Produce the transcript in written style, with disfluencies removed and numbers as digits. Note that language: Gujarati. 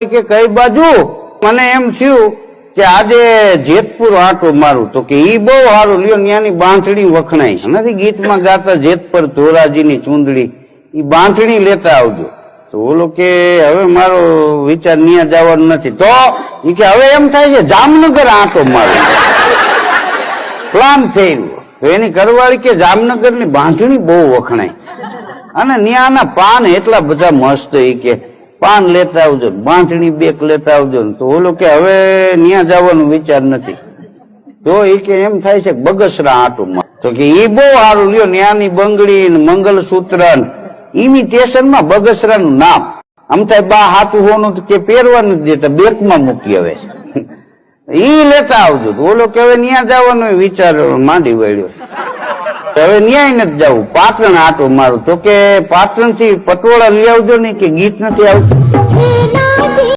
કે કઈ બાજુ મને એમ થયું કે આજે જેતપુર આટો મારું તો કે ઈ બહુ સારું લ્યો ત્યાંની બાંધણી વખણાય છે નથી ગીતમાં ગાતા જેતપર ધોરાજીની ચૂંદડી ઈ બાંધણી લેતા આવજો તો ઓલો કે હવે મારો વિચાર ત્યાં જવાનું નથી તો ઈ કે હવે એમ થાય છે જામનગર આટો મારું પ્લાન ફેર્યો તો એની ઘરવાળી કે જામનગર ની બાંધણી બહુ વખણાય અને ત્યાંના પાન એટલા બધા મસ્ત ઈ કે પાન લેતા આવજો બાંધણી બેક લેતા આવજો તો ઓલો કે હવે ત્યાં જવાનો વિચાર નથી તો એ કે એમ થાય છે બગસરા આટુમાં તો કે ઈ બહુ સારું લ્યો ત્યાંની બંગડી ને મંગલસૂત્ર ઇમિટેશન માં બગસરા નું નામ આમ થાય બા હાથું હોનું કે પહેરવા નથી દેતા બેક માં મૂકી હવે ઈ લેતા આવજો તો ઓલો કે હવે ત્યાં જવાનો વિચાર માંડી વળ્યો હવે ન્યાય નથી જવું પાટણ આટો મારું તો કે પાટણ થી પટોળા લઈ આવજો ને કે ગીત નથી આવતું